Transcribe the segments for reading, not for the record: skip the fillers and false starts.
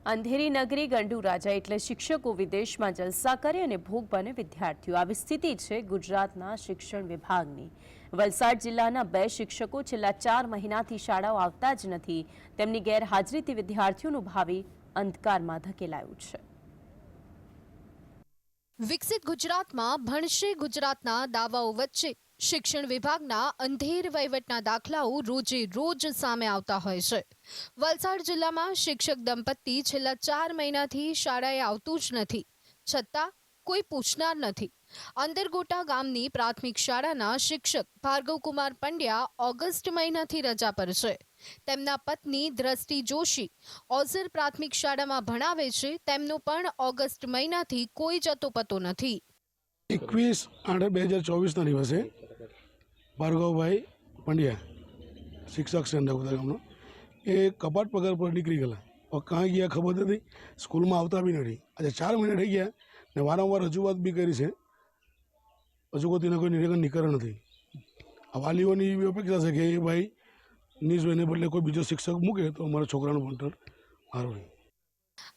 અંધેરી નગરી ગંડુ રાજા એટલે શિક્ષકો વિદેશમાં જલસા કરે અને ભોગ બને વિદ્યાર્થીઓ। આવી સ્થિતિ છે ગુજરાતના શિક્ષણ વિભાગની। વલસાડ જિલ્લાના 2 શિક્ષકો છેલ્લા 4 મહિનાથી શાળાઓ આવતા જ નથી। તેમની ગેરહાજરીથી વિદ્યાર્થીઓનું ભાવિ અંધકારમાં ધકેલાયું છે। વિકસિત ગુજરાતમાં ભણશે ગુજરાતના દાવાઓ વચ્ચે શિક્ષણ વિભાગના અંધેર વહીવટના દાખલાઓ રોજે રોજ સામે આવતા હોય છે। વલસાડ જિલ્લામાં શિક્ષક દંપતી છેલ્લા 4 મહિનાથી શાળાએ આવતું જ નથી, છતાં કોઈ પૂછનાર નથી। અંદરગોટા ગામની પ્રાથમિક શાળાના શિક્ષક ભાર્ગવકુમાર પંડ્યા ઓગસ્ટ મહિનાથી રજા પર છે। તેમના પત્ની દ્રષ્ટિ જોશી ઓઝર પ્રાથમિક શાળામાં ભણાવે છે। તેમનો પણ ઓગસ્ટ મહિનાથી કોઈ જતો પતો નથી। 21/8/2024 દિવસે ભાર્ગવભાઈ પંડ્યા શિક્ષક છે અંદરગોટા ગામનો, એ કપાટ પગાર પર નીકળી ગયેલા। કાં ગયા ખબર નથી, સ્કૂલમાં આવતા બી નથી। આજે 4 મહિના થઈ ગયા ને વારંવાર રજૂઆત બી કરી છે, હજુ કોઈ તેના કોઈ નિરાકરણ નીકળ્યું નથી। આ વાલીઓની એવી અપેક્ષા છે કે એ ભાઈ ની જોઈને બદલે કોઈ બીજો શિક્ષક મૂકે તો અમારા છોકરાનું ભણતર સારું રહે।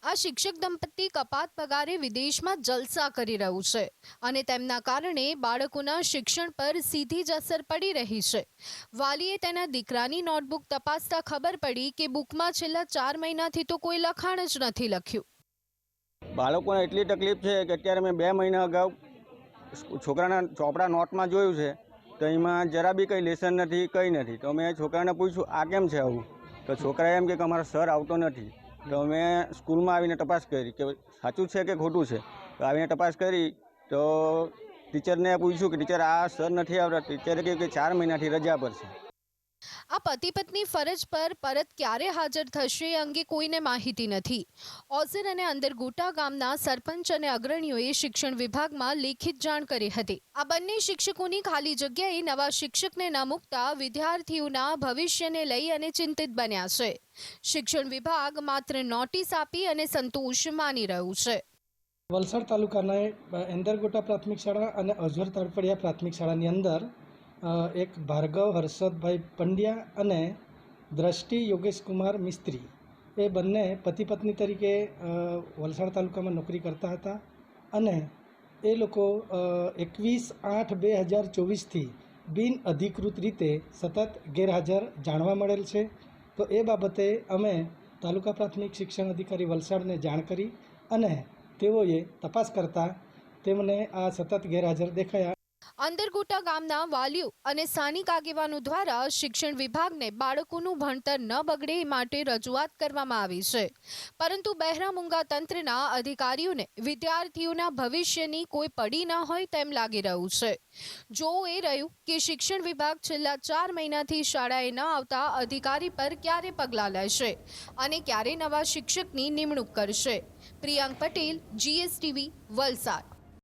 આ શિક્ષક દંપતી કપાત પગારે વિદેશમાં જલસા કરી રહ્યું છે અને તેમના કારણે બાળકોના શિક્ષણ પર સીધી જ અસર પડી રહી છે। વાલીએ તેના દીકરાની નોટબુક તપાસતા ખબર પડી કે બુકમાં છેલ્લા 4 મહિનાથી તો કોઈ લખાણ જ નથી લખ્યું। બાળકોને એટલી તકલીફ છે કે અત્યારે મેં 2 મહિના અગાઉ છોકરાના ચોપડા નોટમાં જોયું છે તો એમાં જરા બી કંઈ લેસન નથી, કંઈ નથી। તો મેં છોકરાને પૂછ્યું આ કેમ છે આવું, તો છોકરાએ એમ કે અમારો સર આવતો નથી। તો મેં સ્કૂલમાં આવીને તપાસ કરી કે સાચું છે કે ખોટું છે। તો આવીને તપાસ કરી તો ટીચરને પૂછ્યું કે ટીચર આ સર નથી આવતા। ટીચરે કહ્યું કે 4 મહિનાથી રજા પર છે। આ પતિ પત્ની ફરજ પર પરત ક્યારે હાજર થશે એ અંગે કોઈને માહિતી નથી। ઓઝર અને અંદરગોટા ગામના સરપંચ અને અગ્રણીઓએ શિક્ષણ વિભાગમાં લેખિત જાણ કરી હતી। આ બંને શિક્ષકોની ખાલી જગ્યાએ નવા શિક્ષકને ન મૂકતા વિદ્યાર્થીઓના ભવિષ્યને લઈ અને ચિંતિત બન્યા છે। શિક્ષણ વિભાગ માત્ર નોટિસ આપી અને સંતોષ માની રહ્યું છે। વલસાડ તાલુકાના અંદરગોટા પ્રાથમિક શાળા અને અઝર તળપડિયા પ્રાથમિક શાળાની અંદર એક ભાર્ગવ હર્ષદભાઈ પંડ્યા અને દ્રષ્ટિ યોગેશકુમાર મિસ્ત્રી એ બંને પતિ પત્ની તરીકે વલસાડ તાલુકામાં નોકરી કરતા હતા અને એ લોકો 21/8/2024થી બિન અધિકૃત રીતે સતત ગેરહાજર જાણવા મળેલ છે। તો એ બાબતે અમે તાલુકા પ્રાથમિક શિક્ષણ અધિકારી વલસાડને જાણ કરી અને તેઓએ તપાસ કરતા તેમને આ સતત ગેરહાજર દેખાયા। અંદરગોટા ગામના વાલીઓ અને સ્થાનિક આગેવાનો દ્વારા શિક્ષણ વિભાગને બાળકોનું ભણતર ન બગડે એ માટે રજૂઆત કરવામાં આવી છે, પરંતુ બહેરામૂંગા તંત્રના અધિકારીઓને વિદ્યાર્થીઓના ભવિષ્યની કોઈ પડી ન હોય તેમ લાગી રહ્યું છે। જોવું એ રહ્યું કે શિક્ષણ વિભાગ છેલ્લા 4 મહિનાથી શાળાએ ન આવતા અધિકારી પર ક્યારે પગલાં લેશે અને ક્યારે નવા શિક્ષકની નિમણૂક કરશે। પ્રિયાંક પટેલ, GSTV, વલસાડ।